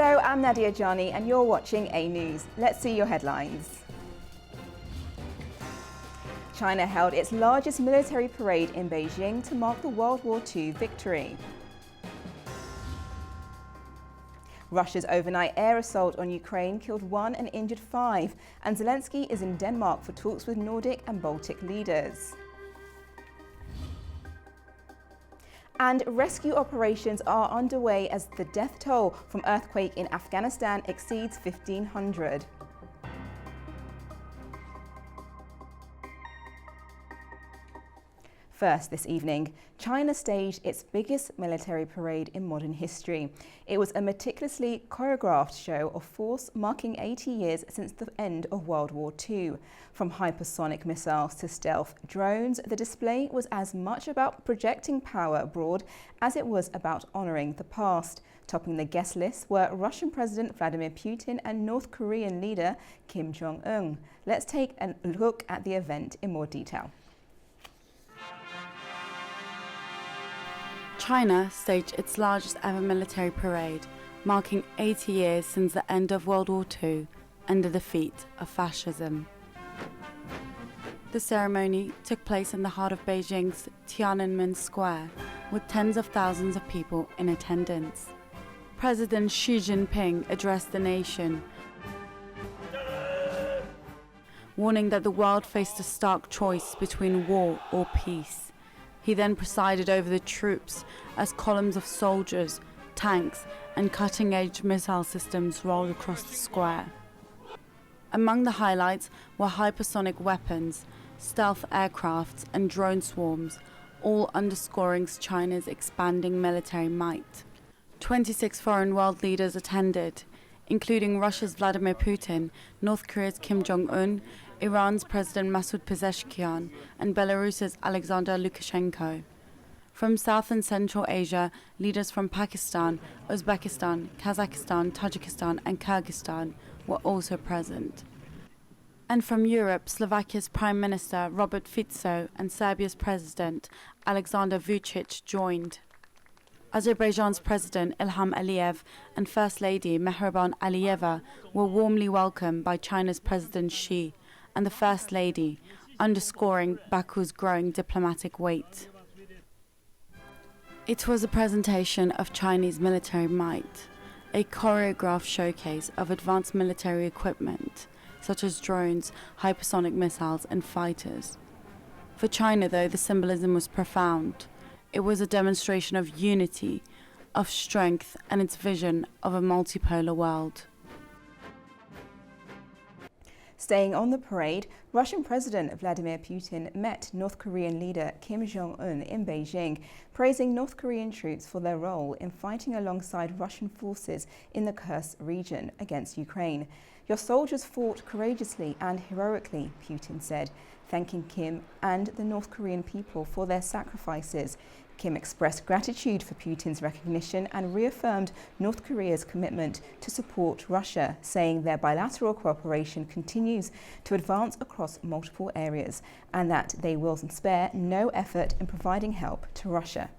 Hello, I'm Nadia Jani and you're watching A News. Let's see your headlines. China held its largest military parade in Beijing to mark the World War II victory. Russia's overnight air assault on Ukraine killed 1 and injured 5, and Zelensky is in Denmark for talks with Nordic and Baltic leaders. And rescue operations are underway as the death toll from earthquake in Afghanistan exceeds 1,500. First this evening, China staged its biggest military parade in modern history. It was a meticulously choreographed show of force marking 80 years since the end of World War II. From hypersonic missiles to stealth drones, the display was as much about projecting power abroad as it was about honouring the past. Topping the guest list were Russian President Vladimir Putin and North Korean leader Kim Jong-un. Let's take a look at the event in more detail. China staged its largest ever military parade, marking 80 years since the end of World War II and the defeat of fascism. The ceremony took place in the heart of Beijing's Tiananmen Square, with tens of thousands of people in attendance. President Xi Jinping addressed the nation, warning that the world faced a stark choice between war or peace. He then presided over the troops as columns of soldiers, tanks, and cutting-edge missile systems rolled across the square. Among the highlights were hypersonic weapons, stealth aircrafts, and drone swarms, all underscoring China's expanding military might. 26 foreign world leaders attended, including Russia's Vladimir Putin, North Korea's Kim Jong-un, Iran's President Masoud Pezeshkian, and Belarus's Alexander Lukashenko. From South and Central Asia, leaders from Pakistan, Uzbekistan, Kazakhstan, Tajikistan, and Kyrgyzstan were also present. And from Europe, Slovakia's Prime Minister Robert Fico and Serbia's President Alexander Vučić joined. Azerbaijan's President Ilham Aliyev and First Lady Mehriban Aliyeva were warmly welcomed by China's President Xi and the First Lady, underscoring Baku's growing diplomatic weight. It was a presentation of Chinese military might, a choreographed showcase of advanced military equipment, such as drones, hypersonic missiles, and fighters. For China, though, the symbolism was profound. It was a demonstration of unity, of strength, and its vision of a multipolar world. Staying on the parade, Russian President Vladimir Putin met North Korean leader Kim Jong-un in Beijing, praising North Korean troops for their role in fighting alongside Russian forces in the Kursk region against Ukraine. "Your soldiers fought courageously and heroically," Putin said, thanking Kim and the North Korean people for their sacrifices. Kim expressed gratitude for Putin's recognition and reaffirmed North Korea's commitment to support Russia, saying their bilateral cooperation continues to advance across multiple areas and that they will spare no effort in providing help to Russia.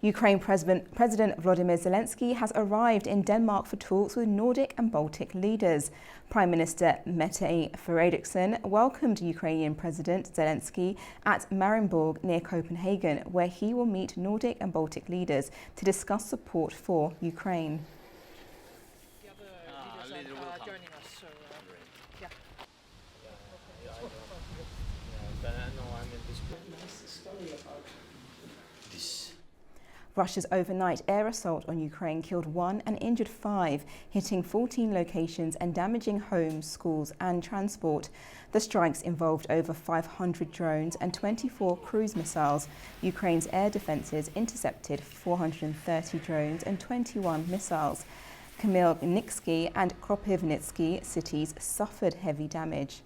Ukraine President Volodymyr Zelensky has arrived in Denmark for talks with Nordic and Baltic leaders. Prime Minister Mette Frederiksen welcomed Ukrainian President Zelensky at Marienborg near Copenhagen, where he will meet Nordic and Baltic leaders to discuss support for Ukraine. Russia's overnight air assault on Ukraine killed 1 and injured 5, hitting 14 locations and damaging homes, schools and transport. The strikes involved over 500 drones and 24 cruise missiles. Ukraine's air defences intercepted 430 drones and 21 missiles. Khmelnytsky and Kropyvnytsky cities suffered heavy damage.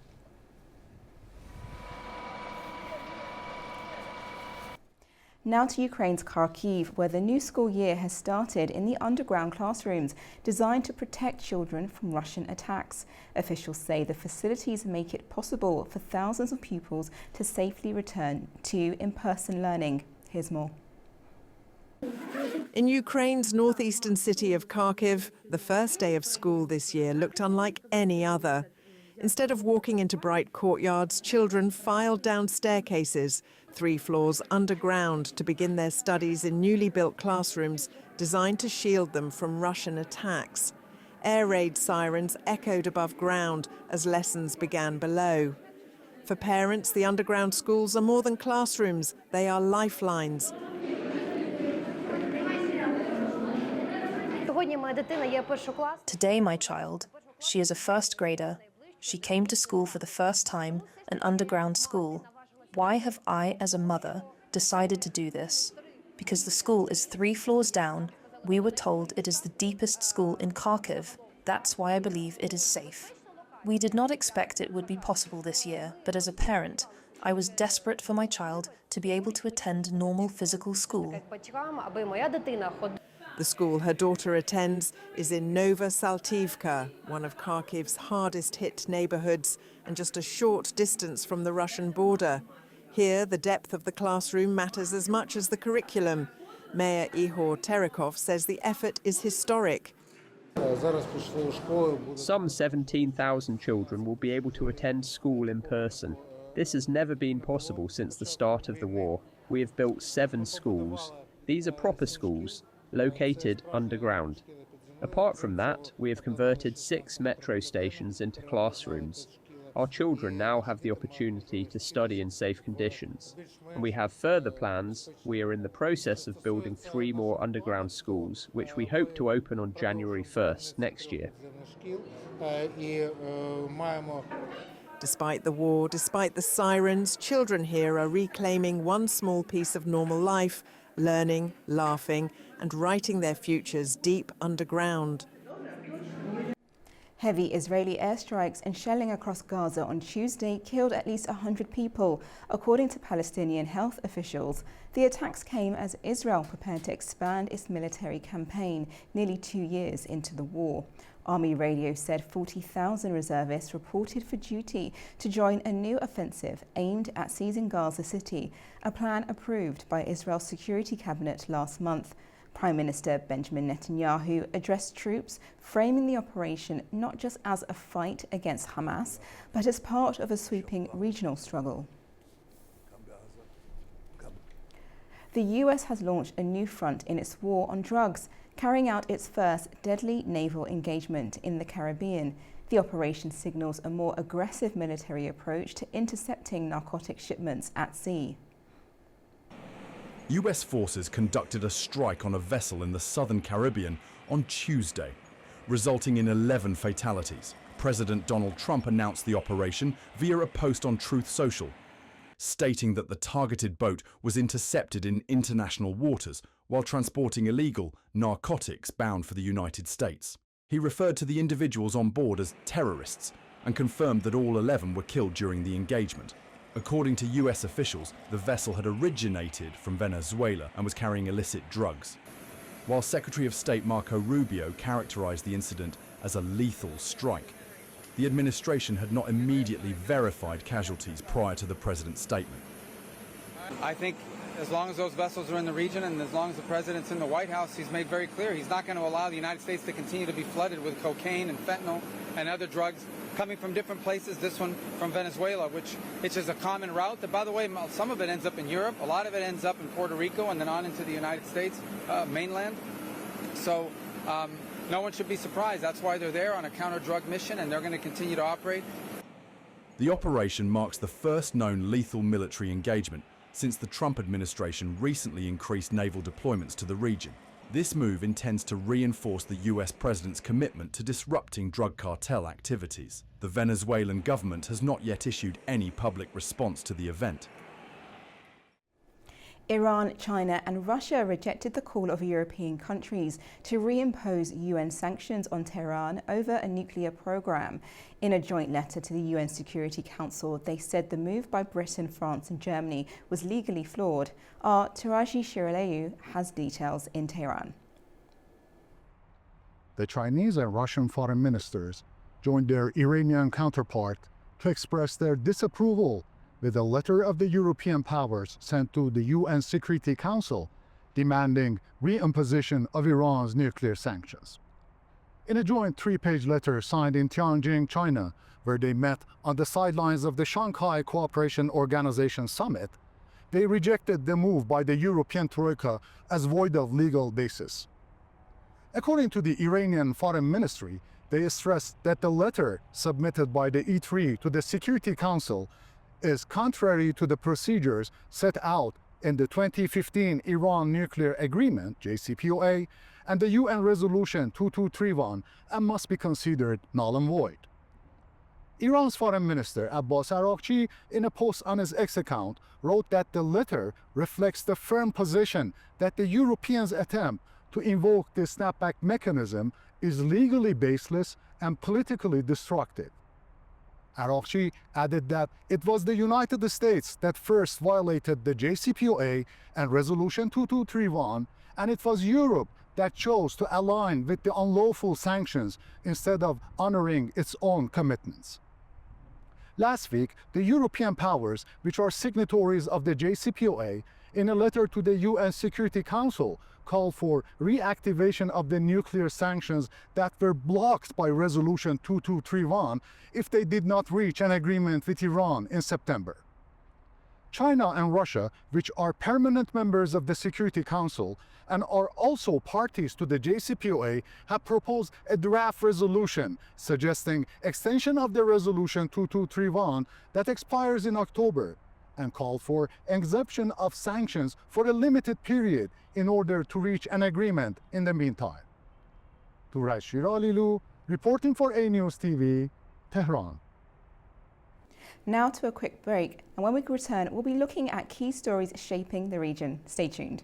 Now to Ukraine's Kharkiv, where the new school year has started in the underground classrooms designed to protect children from Russian attacks. Officials say the facilities make it possible for thousands of pupils to safely return to in-person learning. Here's more. In Ukraine's northeastern city of Kharkiv, the first day of school this year looked unlike any other. Instead of walking into bright courtyards, children filed down staircases, 3 floors underground, to begin their studies in newly built classrooms designed to shield them from Russian attacks. Air raid sirens echoed above ground as lessons began below. For parents, the underground schools are more than classrooms, they are lifelines. Today, my child, she is a first grader. She came to school for the first time, an underground school. Why have I, as a mother, decided to do this? Because the school is 3 floors down. We were told it is the deepest school in Kharkiv. That's why I believe it is safe. We did not expect it would be possible this year, but as a parent, I was desperate for my child to be able to attend normal physical school. The school her daughter attends is in Nova Saltivka, one of Kharkiv's hardest hit neighbourhoods, and just a short distance from the Russian border. Here, the depth of the classroom matters as much as the curriculum. Mayor Ihor Terekov says the effort is historic. Some 17,000 children will be able to attend school in person. This has never been possible since the start of the war. We have built 7 schools. These are proper schools, located underground. Apart from that, we have converted 6 metro stations into classrooms. Our children now have the opportunity to study in safe conditions. And we have further plans. We are in the process of building 3 more underground schools, which we hope to open on January 1st next year. Despite the war, despite the sirens, children here are reclaiming one small piece of normal life, learning, laughing, and writing their futures deep underground. Heavy Israeli airstrikes and shelling across Gaza on Tuesday killed at least 100 people, according to Palestinian health officials. The attacks came as Israel prepared to expand its military campaign nearly 2 years into the war. Army radio said 40,000 reservists reported for duty to join a new offensive aimed at seizing Gaza City, a plan approved by Israel's Security Cabinet last month. Prime Minister Benjamin Netanyahu addressed troops, framing the operation not just as a fight against Hamas, but as part of a sweeping regional struggle. The US has launched a new front in its war on drugs, carrying out its first deadly naval engagement in the Caribbean. The operation signals a more aggressive military approach to intercepting narcotic shipments at sea. US forces conducted a strike on a vessel in the southern Caribbean on Tuesday, resulting in 11 fatalities. President Donald Trump announced the operation via a post on Truth Social, stating that the targeted boat was intercepted in international waters while transporting illegal narcotics bound for the United States. He referred to the individuals on board as terrorists and confirmed that all 11 were killed during the engagement. According to US officials, the vessel had originated from Venezuela and was carrying illicit drugs. While Secretary of State Marco Rubio characterized the incident as a lethal strike, the administration had not immediately verified casualties prior to the president's statement. I think as long as those vessels are in the region and as long as the president's in the White House, he's made very clear he's not going to allow the United States to continue to be flooded with cocaine and fentanyl and other drugs coming from different places, this one from Venezuela, which is a common route. That, by the way, some of it ends up in Europe, a lot of it ends up in Puerto Rico and then on into the United States mainland. So no one should be surprised. That's why they're there on a counter-drug mission, and they're going to continue to operate. The operation marks the first known lethal military engagement since the Trump administration recently increased naval deployments to the region. This move intends to reinforce the US president's commitment to disrupting drug cartel activities. The Venezuelan government has not yet issued any public response to the event. Iran, China and Russia rejected the call of European countries to reimpose UN sanctions on Tehran over a nuclear program. In a joint letter to the UN Security Council, they said the move by Britain, France and Germany was legally flawed. Our Taraji Shiraleu has details in Tehran. The Chinese and Russian foreign ministers joined their Iranian counterpart to express their disapproval with a letter of the European powers sent to the UN Security Council, demanding reimposition of Iran's nuclear sanctions. In a joint three-page letter signed in Tianjin, China, where they met on the sidelines of the Shanghai Cooperation Organization summit, they rejected the move by the European Troika as void of legal basis. According to the Iranian Foreign Ministry, they stressed that the letter submitted by the E3 to the Security Council is contrary to the procedures set out in the 2015 Iran Nuclear Agreement, JCPOA, and the UN Resolution 2231 and must be considered null and void. Iran's Foreign Minister Abbas Araghchi, in a post on his X account, wrote that the letter reflects the firm position that the Europeans' attempt to invoke the snapback mechanism is legally baseless and politically destructive. Araghchi added that it was the United States that first violated the JCPOA and Resolution 2231, and it was Europe that chose to align with the unlawful sanctions instead of honoring its own commitments. Last week, the European powers, which are signatories of the JCPOA, in a letter to the UN Security Council, called for reactivation of the nuclear sanctions that were blocked by Resolution 2231 if they did not reach an agreement with Iran in September. China and Russia, which are permanent members of the Security Council and are also parties to the JCPOA, have proposed a draft resolution suggesting extension of the Resolution 2231 that expires in October and called for exemption of sanctions for a limited period in order to reach an agreement in the meantime. Turay Shiralilu, reporting for A News TV, Tehran. Now to a quick break, and when we return, we'll be looking at key stories shaping the region. Stay tuned.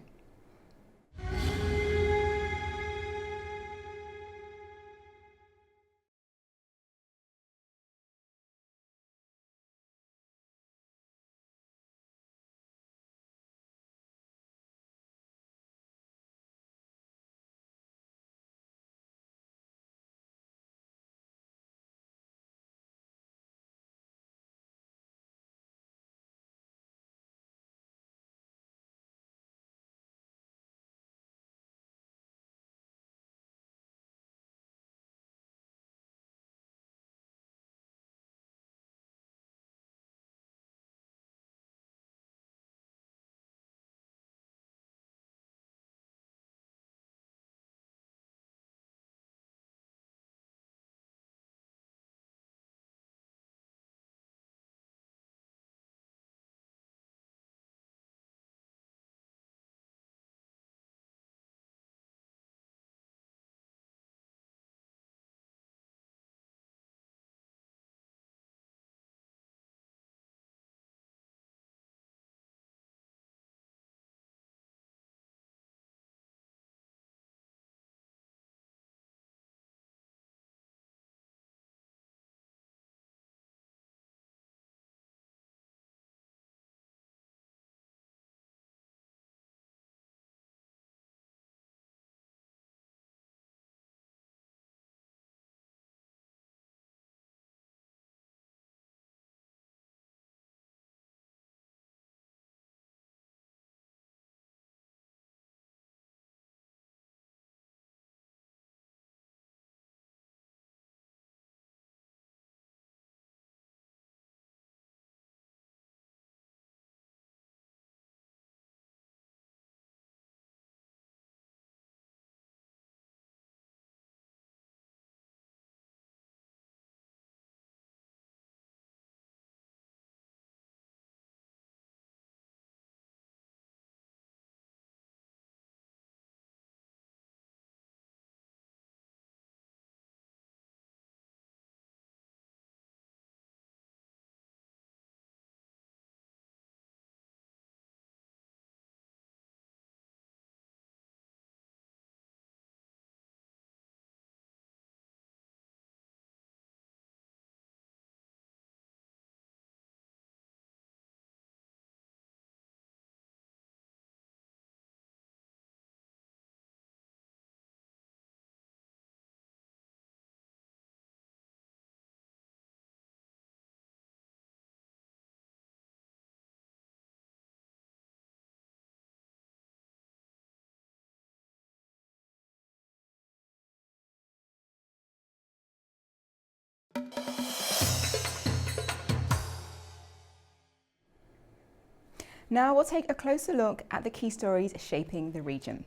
Now we'll take a closer look at the key stories shaping the region.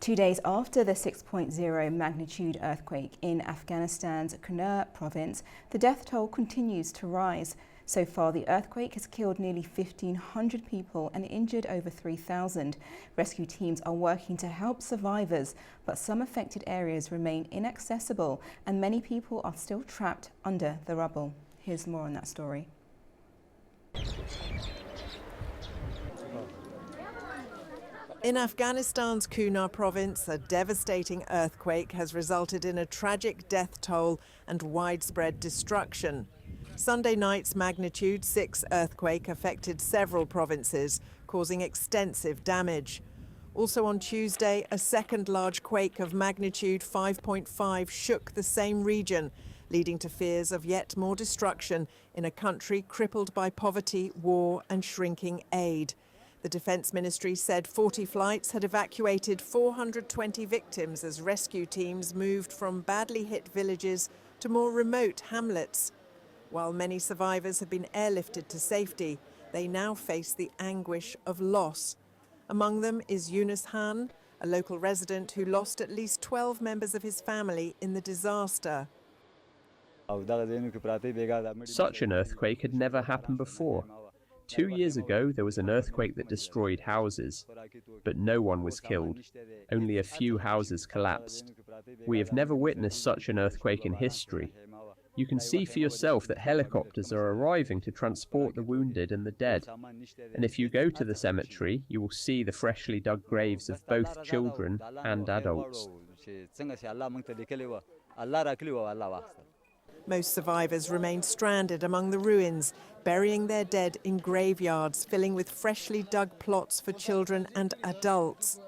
2 days after the 6.0 magnitude earthquake in Afghanistan's Kunar province, the death toll continues to rise. So far, the earthquake has killed nearly 1,500 people and injured over 3,000. Rescue teams are working to help survivors, but some affected areas remain inaccessible and many people are still trapped under the rubble. Here's more on that story. In Afghanistan's Kunar province, a devastating earthquake has resulted in a tragic death toll and widespread destruction. Sunday night's magnitude 6 earthquake affected several provinces, causing extensive damage. Also on Tuesday, a second large quake of magnitude 5.5 shook the same region, leading to fears of yet more destruction in a country crippled by poverty, war and shrinking aid. The Defence Ministry said 40 flights had evacuated 420 victims as rescue teams moved from badly hit villages to more remote hamlets. While many survivors have been airlifted to safety, they now face the anguish of loss. Among them is Yunus Han, a local resident who lost at least 12 members of his family in the disaster. Such an earthquake had never happened before. 2 years ago, there was an earthquake that destroyed houses, but no one was killed. Only a few houses collapsed. We have never witnessed such an earthquake in history. You can see for yourself that helicopters are arriving to transport the wounded and the dead. And if you go to the cemetery, you will see the freshly dug graves of both children and adults. Most survivors remain stranded among the ruins, burying their dead in graveyards, filling with freshly dug plots for children and adults.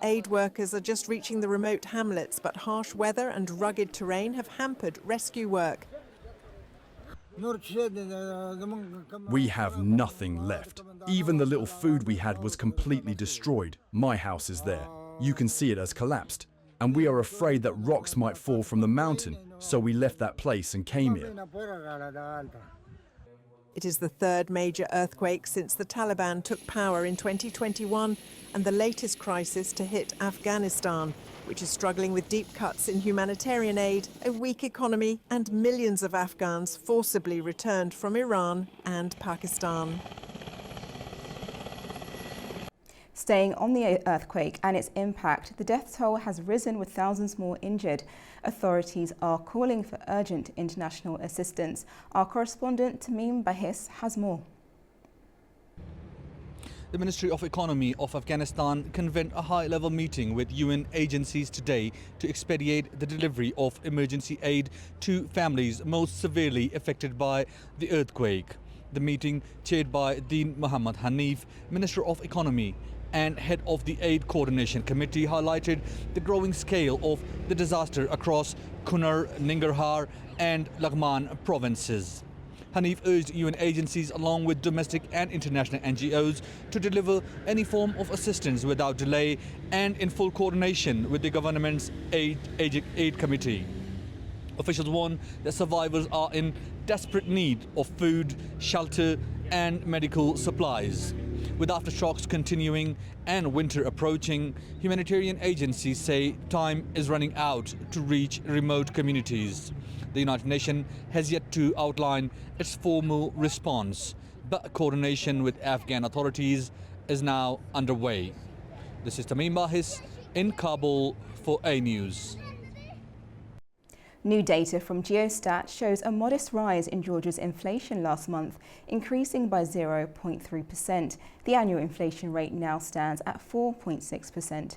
Aid workers are just reaching the remote hamlets, but harsh weather and rugged terrain have hampered rescue work. We have nothing left. Even the little food we had was completely destroyed. My house is there. You can see it has collapsed. And we are afraid that rocks might fall from the mountain, so we left that place and came here. It is the third major earthquake since the Taliban took power in 2021 and the latest crisis to hit Afghanistan, which is struggling with deep cuts in humanitarian aid, a weak economy and millions of Afghans forcibly returned from Iran and Pakistan. Staying on the earthquake and its impact, the death toll has risen with thousands more injured. Authorities are calling for urgent international assistance. Our correspondent Tamim Bahis has more. The Ministry of Economy of Afghanistan convened a high-level meeting with UN agencies today to expedite the delivery of emergency aid to families most severely affected by the earthquake. The meeting, chaired by Dean Muhammad Hanif, Minister of Economy, and head of the Aid Coordination Committee, highlighted the growing scale of the disaster across Kunar, Nangarhar and Laghman provinces. Hanif urged UN agencies along with domestic and international NGOs to deliver any form of assistance without delay and in full coordination with the government's aid committee. Officials warn that survivors are in desperate need of food, shelter and medical supplies. With aftershocks continuing and winter approaching, humanitarian agencies say time is running out to reach remote communities. The United Nations has yet to outline its formal response, but coordination with Afghan authorities is now underway. This is Tamim Bahis in Kabul for A News. New data from Geostat shows a modest rise in Georgia's inflation last month, increasing by 0.3%. The annual inflation rate now stands at 4.6%.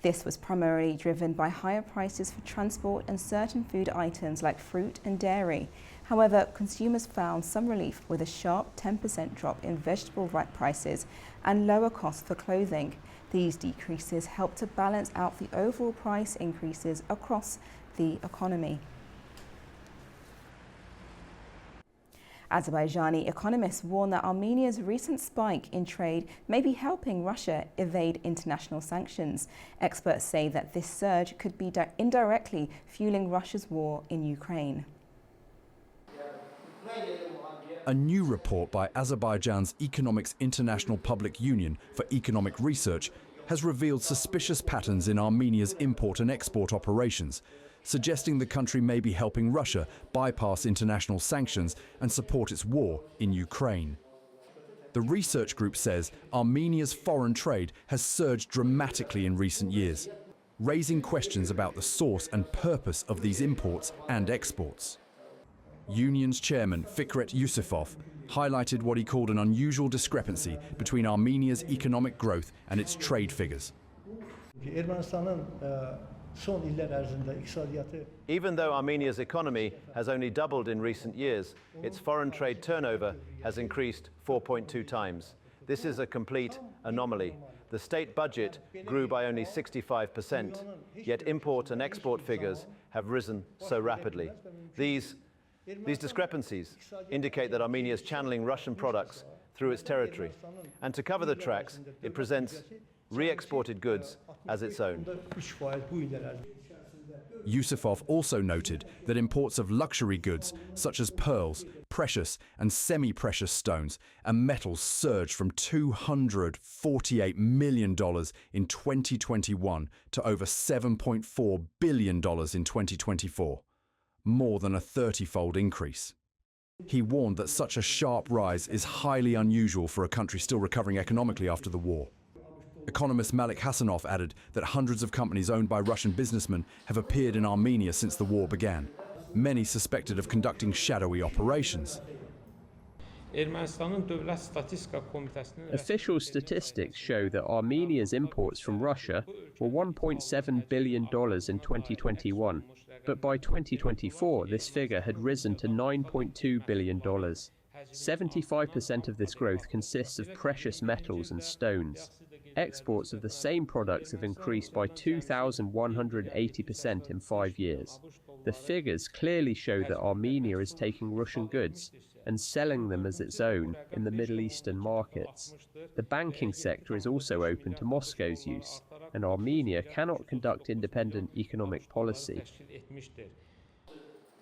This was primarily driven by higher prices for transport and certain food items like fruit and dairy. However, consumers found some relief with a sharp 10% drop in vegetable prices and lower costs for clothing. These decreases helped to balance out the overall price increases across the economy. Azerbaijani economists warn that Armenia's recent spike in trade may be helping Russia evade international sanctions. Experts say that this surge could be indirectly fueling Russia's war in Ukraine. A new report by Azerbaijan's Economics International Public Union for Economic Research has revealed suspicious patterns in Armenia's import and export operations, suggesting the country may be helping Russia bypass international sanctions and support its war in Ukraine. The research group says Armenia's foreign trade has surged dramatically in recent years, raising questions about the source and purpose of these imports and exports. Union's chairman, Fikret Yusufov, highlighted what he called an unusual discrepancy between Armenia's economic growth and its trade figures. Even though Armenia's economy has only doubled in recent years, its foreign trade turnover has increased 4.2 times. This is a complete anomaly. The state budget grew by only 65%, yet import and export figures have risen so rapidly. These discrepancies indicate that Armenia is channeling Russian products through its territory, and to cover the tracks, it presents re-exported goods as its own. Yusufov also noted that imports of luxury goods such as pearls, precious and semi-precious stones and metals surged from $248 million in 2021 to over $7.4 billion in 2024, more than a 30-fold increase. He warned that such a sharp rise is highly unusual for a country still recovering economically after the war. Economist Malik Hassanov added that hundreds of companies owned by Russian businessmen have appeared in Armenia since the war began, many suspected of conducting shadowy operations. Official statistics show that Armenia's imports from Russia were $1.7 billion in 2021, but by 2024 this figure had risen to $9.2 billion. 75% of this growth consists of precious metals and stones. Exports of the same products have increased by 2,180% in 5 years. The figures clearly show that Armenia is taking Russian goods and selling them as its own in the Middle Eastern markets. The banking sector is also open to Moscow's use, and Armenia cannot conduct independent economic policy.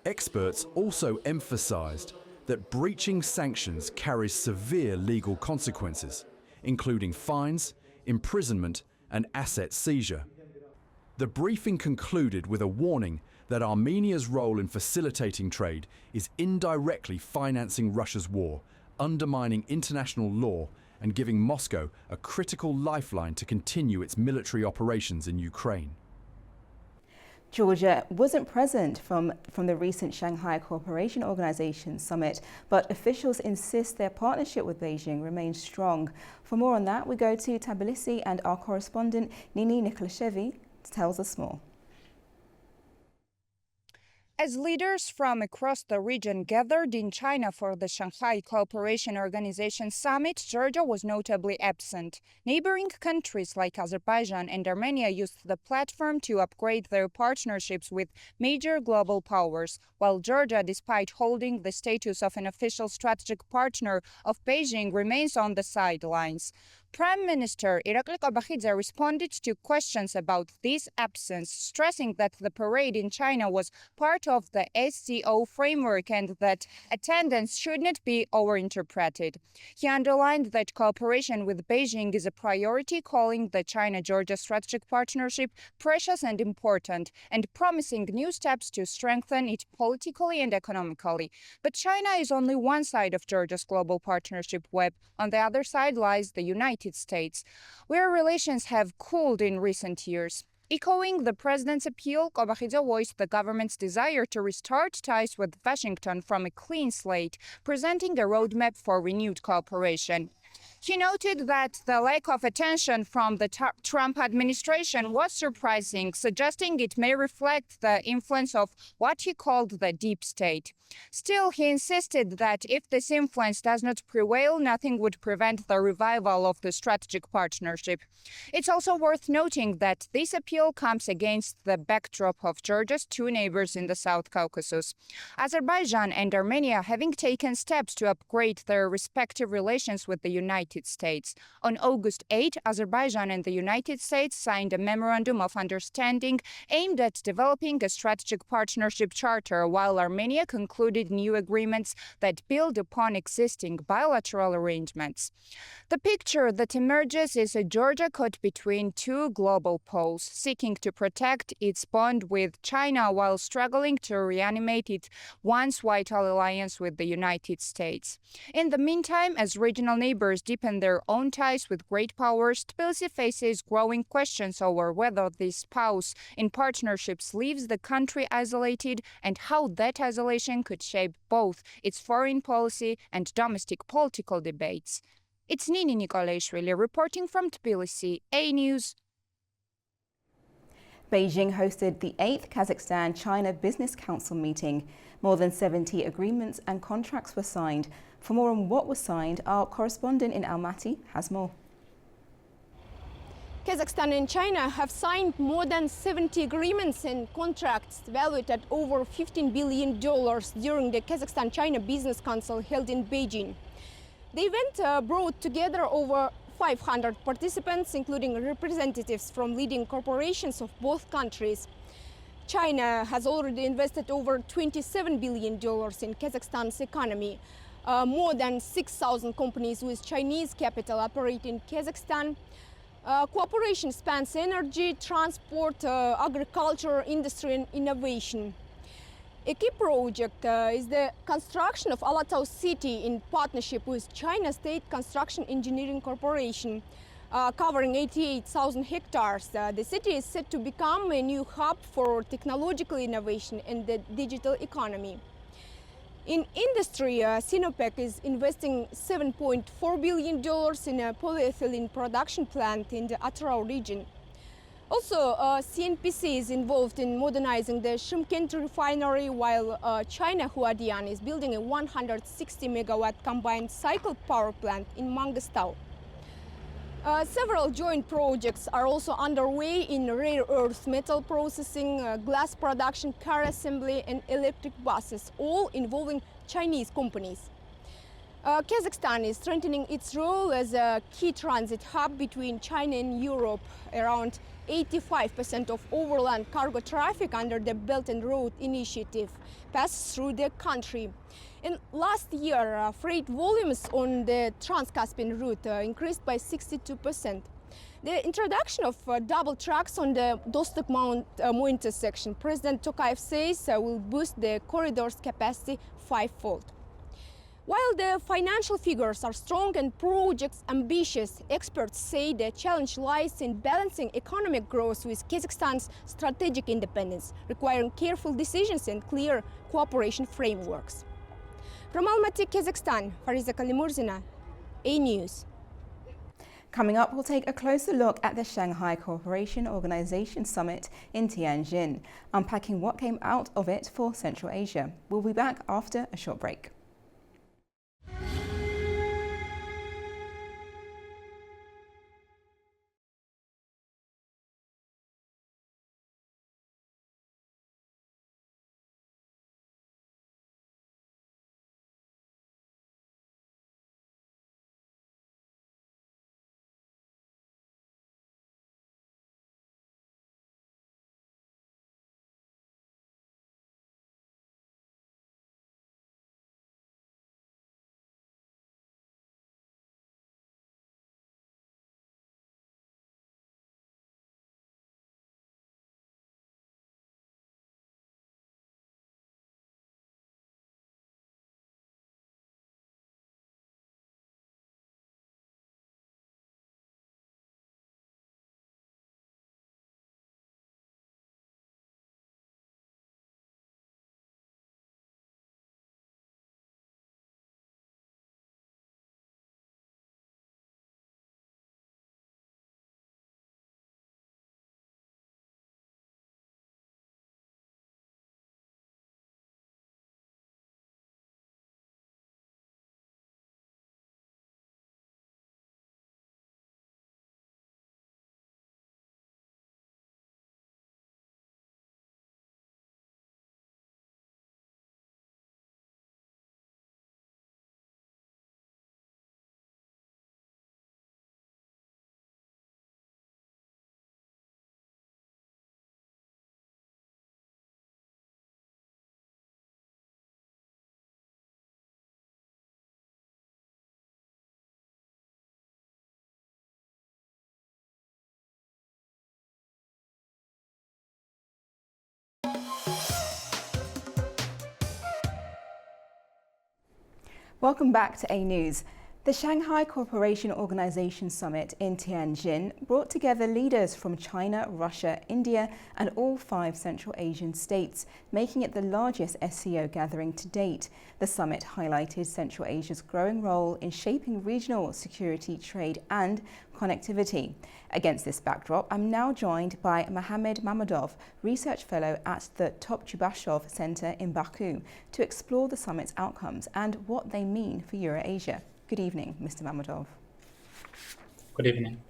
Experts also emphasized that breaching sanctions carries severe legal consequences, including fines, imprisonment and asset seizure. The briefing concluded with a warning that Armenia's role in facilitating trade is indirectly financing Russia's war, undermining international law and giving Moscow a critical lifeline to continue its military operations in Ukraine. Georgia wasn't present from the recent Shanghai Cooperation Organization summit, but officials insist their partnership with Beijing remains strong. For more on that, we go to Tbilisi and our correspondent Nini Nikolashevi tells us more. As leaders from across the region gathered in China for the Shanghai Cooperation Organization summit, Georgia was notably absent. Neighboring countries like Azerbaijan and Armenia used the platform to upgrade their partnerships with major global powers, while Georgia, despite holding the status of an official strategic partner of Beijing, remains on the sidelines. Prime Minister Irakli Qobakhidze responded to questions about this absence, stressing that the parade in China was part of the SCO framework and that attendance should not be overinterpreted. He underlined that cooperation with Beijing is a priority, calling the China-Georgia strategic partnership precious and important, and promising new steps to strengthen it politically and economically. But China is only one side of Georgia's global partnership web. On the other side lies the United States, where relations have cooled in recent years. Echoing the president's appeal, Qobakhidze voiced the government's desire to restart ties with Washington from a clean slate, presenting a roadmap for renewed cooperation. He noted that the lack of attention from the Trump administration was surprising, suggesting it may reflect the influence of what he called the deep state. Still, he insisted that if this influence does not prevail, nothing would prevent the revival of the strategic partnership. It's also worth noting that this appeal comes against the backdrop of Georgia's two neighbors in the South Caucasus. Azerbaijan and Armenia having taken steps to upgrade their respective relations with the United United States. On August 8, Azerbaijan and the United States signed a memorandum of understanding aimed at developing a strategic partnership charter, while Armenia concluded new agreements that build upon existing bilateral arrangements. The picture that emerges is a Georgia caught between two global poles, seeking to protect its bond with China while struggling to reanimate its once vital alliance with the United States. In the meantime, as regional neighbors deepen their own ties with great powers, Tbilisi faces growing questions over whether this pause in partnerships leaves the country isolated and how that isolation could shape both its foreign policy and domestic political debates. It's Nini Nikolaishvili reporting from Tbilisi, A News. Beijing hosted the 8th Kazakhstan-China Business Council meeting. More than 70 agreements and contracts were signed. For more on what was signed, our correspondent in Almaty has more. Kazakhstan and China have signed more than 70 agreements and contracts valued at over $15 billion during the Kazakhstan-China Business Council held in Beijing. The event brought together over 500 participants, including representatives from leading corporations of both countries. China has already invested over $27 billion in Kazakhstan's economy. More than 6,000 companies with Chinese capital operate in Kazakhstan. Cooperation spans energy, transport, agriculture, industry and innovation. A key project is the construction of Alatau City in partnership with China State Construction Engineering Corporation, covering 88,000 hectares. The city is set to become a new hub for technological innovation and the digital economy. In industry, Sinopec is investing $7.4 billion in a polyethylene production plant in the Atyrau region. Also, CNPC is involved in modernizing the Shymkent refinery, while China Huadian is building a 160-megawatt combined cycle power plant in Mangostau. Several joint projects are also underway in rare earth metal processing, glass production, car assembly and electric buses, all involving Chinese companies. Kazakhstan is strengthening its role as a key transit hub between China and Europe. Around 85% of overland cargo traffic under the Belt and Road Initiative passes through the country. And last year, freight volumes on the Trans-Caspian route increased by 62%. The introduction of double tracks on the Dostok-Mo intersection, President Tokayev says, will boost the corridor's capacity fivefold. While the financial figures are strong and projects ambitious, experts say the challenge lies in balancing economic growth with Kazakhstan's strategic independence, requiring careful decisions and clear cooperation frameworks. From Almaty, Kazakhstan, Fariza Kalimurzina, A News. Coming up, we'll take a closer look at the Shanghai Cooperation Organization Summit in Tianjin, unpacking what came out of it for Central Asia. We'll be back after a short break. Welcome back to A News. The Shanghai Cooperation Organization Summit in Tianjin brought together leaders from China, Russia, India and all 5 Central Asian states, making it the largest SCO gathering to date. The summit highlighted Central Asia's growing role in shaping regional security, trade and connectivity. Against this backdrop, I'm now joined by Mohammad Mamadov, Research Fellow at the Top-Chubashov Center in Baku, to explore the summit's outcomes and what they mean for Eurasia. Good evening, Mr. Mamadov. Good evening.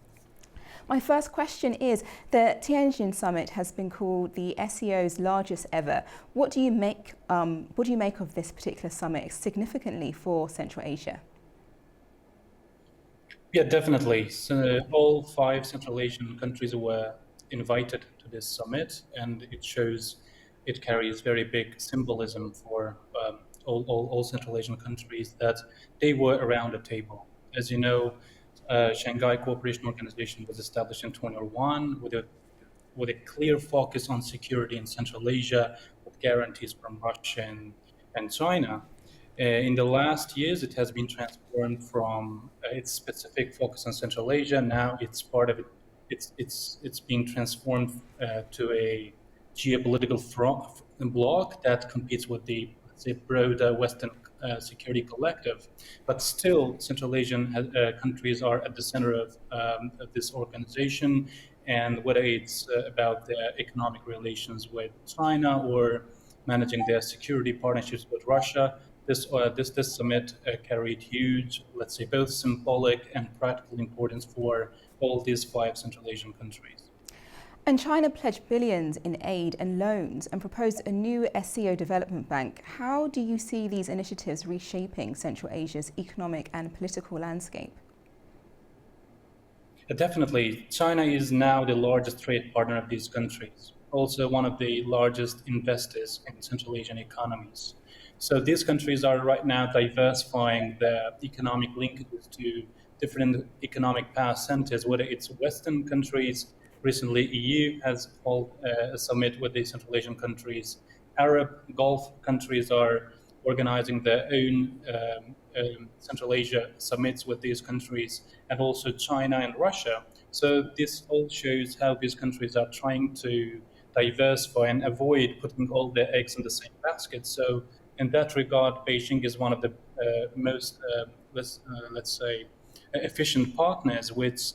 My first question is, the Tianjin summit has been called the SCO's largest ever. What do you make of this particular summit significantly for Central Asia? Yeah, definitely. So all 5 Central Asian countries were invited to this summit, and it carries very big symbolism for all Central Asian countries that they were around the table. As you know, Shanghai Cooperation Organization was established in 2001 with a clear focus on security in Central Asia, with guarantees from Russia and China. In the last years, it has been transformed from its specific focus on Central Asia. Now it's part of it. It's being transformed to a geopolitical bloc that competes with the broader Western security collective. But still, Central Asian countries are at the center of this organization. And whether it's about their economic relations with China or managing their security partnerships with Russia, this summit carried huge, let's say, both symbolic and practical importance for all these 5 Central Asian countries. And China pledged billions in aid and loans and proposed a new SCO development bank. How do you see these initiatives reshaping Central Asia's economic and political landscape? Definitely. China is now the largest trade partner of these countries, also one of the largest investors in Central Asian economies. So these countries are right now diversifying their economic linkages to different economic power centers, whether it's Western countries. Recently, EU has held a summit with the Central Asian countries. Arab Gulf countries are organizing their own Central Asia summits with these countries, and also China and Russia. So this all shows how these countries are trying to diversify and avoid putting all their eggs in the same basket. So in that regard, Beijing is one of the most, let's say, efficient partners, which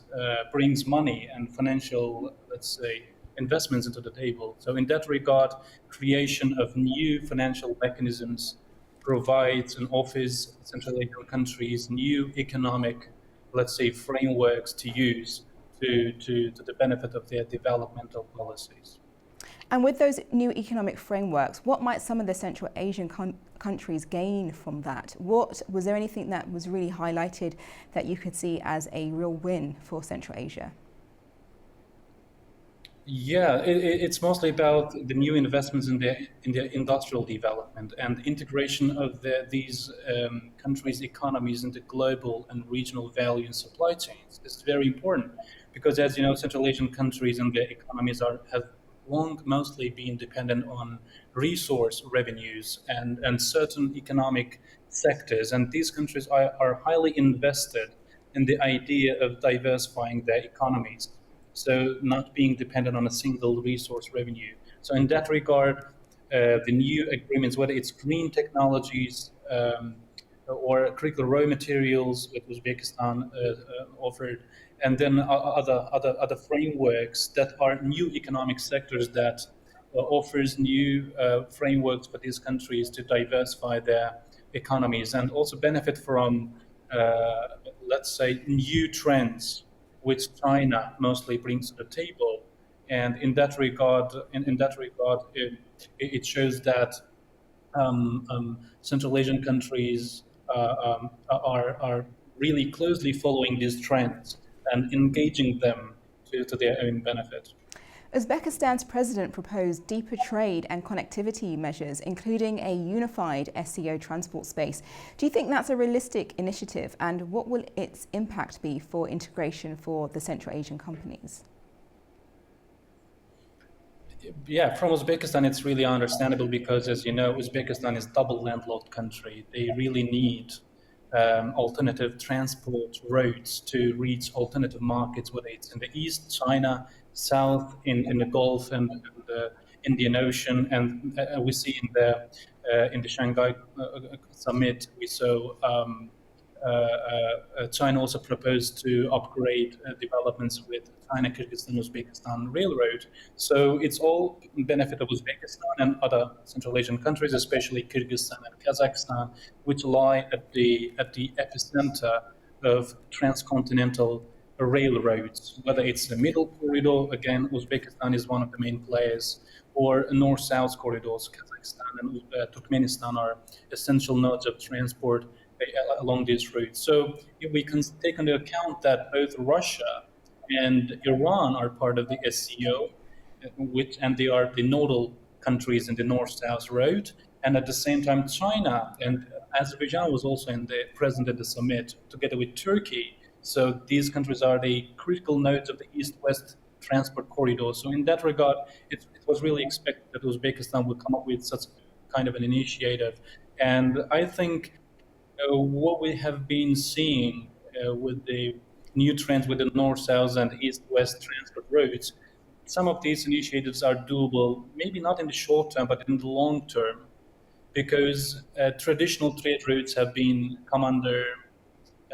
brings money and financial, let's say, investments into the table. So in that regard, creation of new financial mechanisms provides and offers Central Asian countries new economic, let's say, frameworks to use to the benefit of their developmental policies. And with those new economic frameworks, what might some of the Central Asian countries gain from that? Was there anything that was really highlighted that you could see as a real win for Central Asia? Yeah, it's mostly about the new investments in their industrial development and integration of these countries' economies into global and regional value and supply chains. This is very important because, as you know, Central Asian countries and their economies have long mostly been dependent on resource revenues and certain economic sectors. And these countries are highly invested in the idea of diversifying their economies, so not being dependent on a single resource revenue. So in that regard, the new agreements, whether it's green technologies or critical raw materials that Uzbekistan offered, and then other frameworks that are new economic sectors that offers new frameworks for these countries to diversify their economies and also benefit from, let's say, new trends which China mostly brings to the table. And in that regard, it shows that Central Asian countries are really closely following these trends and engaging them to their own benefit. Uzbekistan's president proposed deeper trade and connectivity measures, including a unified SCO transport space. Do you think that's a realistic initiative, and what will its impact be for integration for the Central Asian companies? Yeah, from Uzbekistan, it's really understandable because, as you know, Uzbekistan is a double landlocked country. They really need alternative transport routes to reach alternative markets, whether it's in the East, China, South, in the Gulf and the Indian Ocean. And we see in the Shanghai summit, we saw China also proposed to upgrade developments with China, Kyrgyzstan, Uzbekistan railroad. So it's all benefit of Uzbekistan and other Central Asian countries, especially Kyrgyzstan and Kazakhstan, which lie at the epicenter of transcontinental railroads, whether it's the middle corridor, again, Uzbekistan is one of the main players, or north-south corridors, Kazakhstan and Turkmenistan are essential nodes of transport along these routes. So if we can take into account that both Russia and Iran are part of the SCO, and they are the nodal countries in the north-south road, and at the same time China and Azerbaijan was also present at the summit together with Turkey. So these countries are the critical nodes of the east-west transport corridor. So in that regard, it was really expected that Uzbekistan would come up with such kind of an initiative. And I think what we have been seeing with the new trends with the north-south and east-west transport routes, some of these initiatives are doable, maybe not in the short term, but in the long term, because traditional trade routes have come under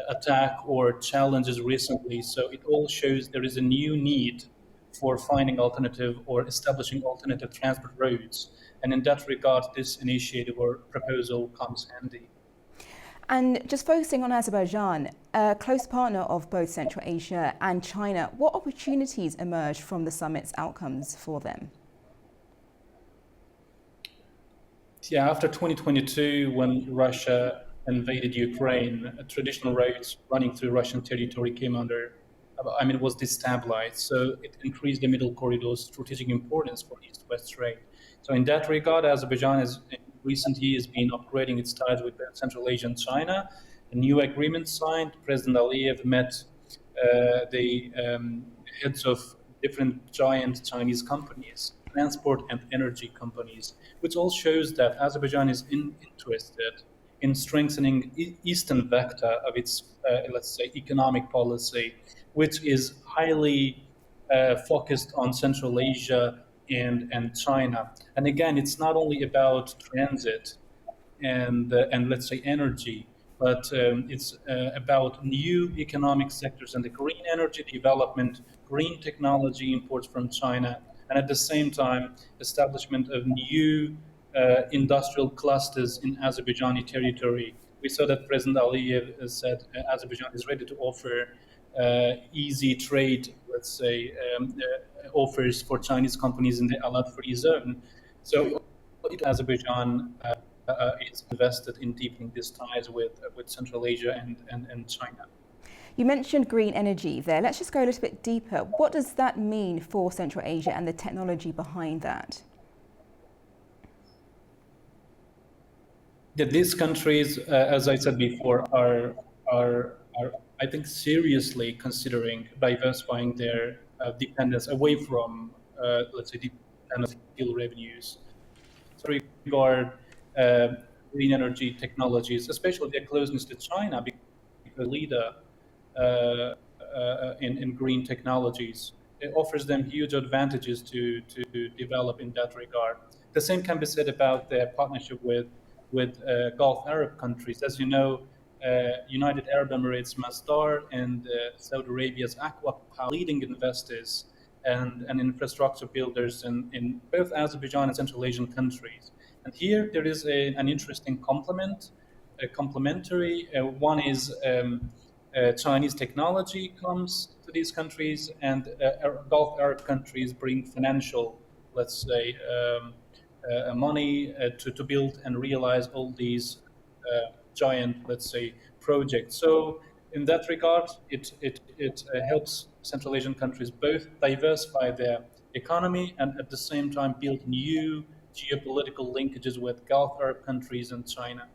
attack or challenges recently. So it all shows there is a new need for finding alternative or establishing alternative transport routes. And in that regard, this initiative or proposal comes handy. And just focusing on Azerbaijan, a close partner of both Central Asia and China, what opportunities emerged from the summit's outcomes for them? Yeah, after 2022, when Russia invaded Ukraine, traditional routes running through Russian territory was destabilized. So it increased the middle corridor's strategic importance for east-west trade. So in that regard, Azerbaijan has in recent years been upgrading its ties with Central Asia and China. A new agreement signed. President Aliyev met the heads of different giant Chinese companies, transport and energy companies, which all shows that Azerbaijan is interested in strengthening eastern vector of its, let's say, economic policy, which is highly focused on Central Asia and China. And again, it's not only about transit and let's say energy, but it's about new economic sectors and the green energy development, green technology imports from China, and at the same time, establishment of new industrial clusters in Azerbaijani territory. We saw that President Aliyev said Azerbaijan is ready to offer easy trade, let's say, offers for Chinese companies in the Alat Free Zone. So Azerbaijan is invested in deepening these ties with Central Asia and China. You mentioned green energy there. Let's just go a little bit deeper. What does that mean for Central Asia and the technology behind that? Yeah, these countries, as I said before, are I think seriously considering diversifying their dependence away from, let's say, dependence on steel revenues. So regard green energy technologies, especially their closeness to China, because leader in green technologies, it offers them huge advantages to develop in that regard. The same can be said about their partnership with Gulf Arab countries. As you know, United Arab Emirates, Masdar, and Saudi Arabia's Aqua Power, leading investors and infrastructure builders in both Azerbaijan and Central Asian countries. And here there is an interesting complementary. One is Chinese technology comes to these countries, and Gulf Arab countries bring financial, let's say, money to build and realize all these giant, let's say, projects. So in that regard, it helps Central Asian countries both diversify their economy and at the same time build new geopolitical linkages with Gulf Arab countries and China.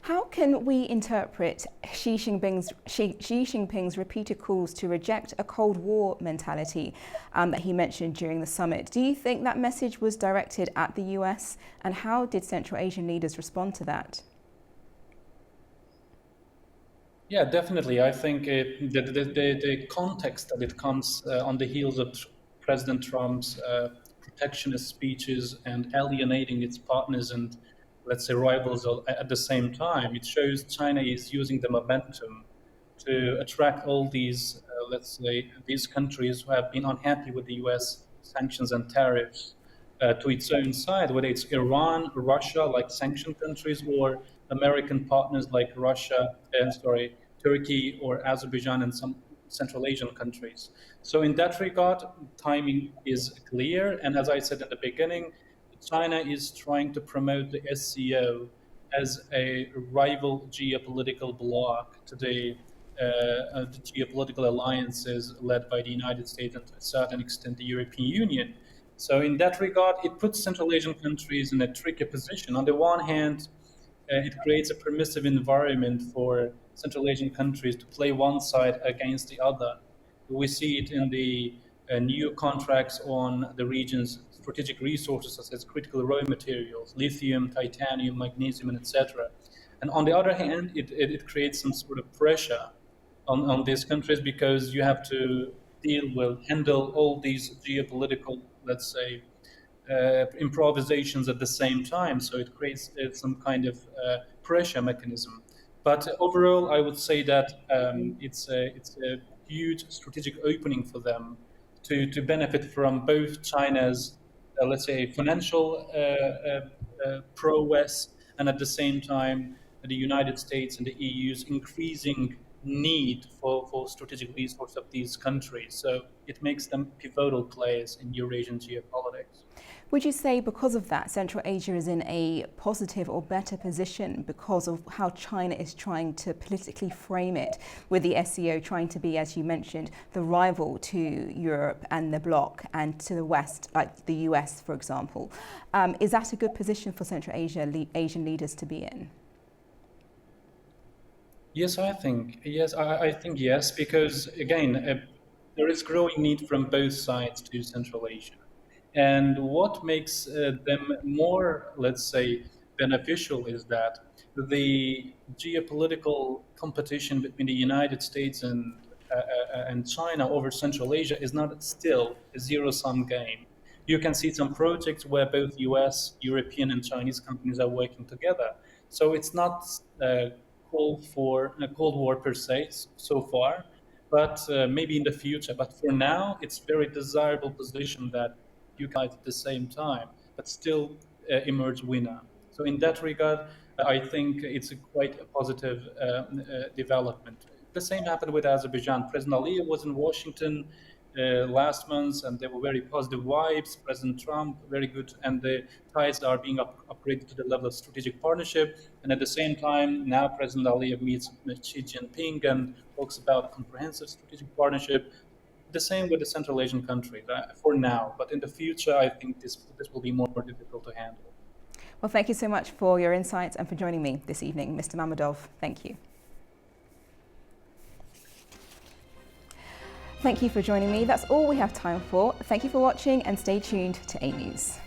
How can we interpret Xi Jinping's repeated calls to reject a Cold War mentality that he mentioned during the summit? Do you think that message was directed at the US, and how did Central Asian leaders respond to that? Yeah, definitely. I think the context that it comes on the heels of President Trump's protectionist speeches and alienating its partners and, let's say, rivals at the same time, it shows China is using the momentum to attract all these, let's say, these countries who have been unhappy with the US sanctions and tariffs to its own side, whether it's Iran, Russia, like sanctioned countries, or American partners like Turkey or Azerbaijan and some Central Asian countries. So in that regard, timing is clear. And as I said in the beginning, China is trying to promote the SCO as a rival geopolitical bloc to the geopolitical alliances led by the United States and to a certain extent the European Union. So in that regard, it puts Central Asian countries in a tricky position. On the one hand, it creates a permissive environment for Central Asian countries to play one side against the other. We see it in the new contracts on the region's strategic resources, such as critical raw materials, lithium, titanium, magnesium, and etc. And on the other hand, it creates some sort of pressure on these countries because you have to handle all these geopolitical, let's say, improvisations at the same time. So it creates some kind of pressure mechanism. But overall, I would say that it's a huge strategic opening for them to benefit from both China's, let's say, financial prowess and at the same time the United States and the EU's increasing need for strategic resources of these countries. So it makes them pivotal players in Eurasian geopolitics. Would you say because of that, Central Asia is in a positive or better position because of how China is trying to politically frame it, with the SCO trying to be, as you mentioned, the rival to Europe and the bloc and to the West, like the US, for example? Is that a good position for Central Asian leaders to be in? Yes, I think yes, because again, there is growing need from both sides to Central Asia. And what makes them more, let's say, beneficial is that the geopolitical competition between the United States and China over Central Asia is not still a zero-sum game. You can see some projects where both US, European, and Chinese companies are working together. So it's not called for a Cold War per se so far, but maybe in the future. But for now, it's very desirable position that you guys at the same time, but still emerge winner. So in that regard, I think it's quite a positive development. The same happened with Azerbaijan. President Aliyev was in Washington last month, and there were very positive vibes. President Trump, very good, and the ties are being upgraded to the level of strategic partnership. And at the same time, now President Aliyev meets Xi Jinping and talks about comprehensive strategic partnership. The same with the Central Asian countries for now, but in the future, I think this will be more difficult to handle. Well, thank you so much for your insights and for joining me this evening, Mr. Mammadov. Thank you. Thank you for joining me. That's all we have time for. Thank you for watching and stay tuned to A News.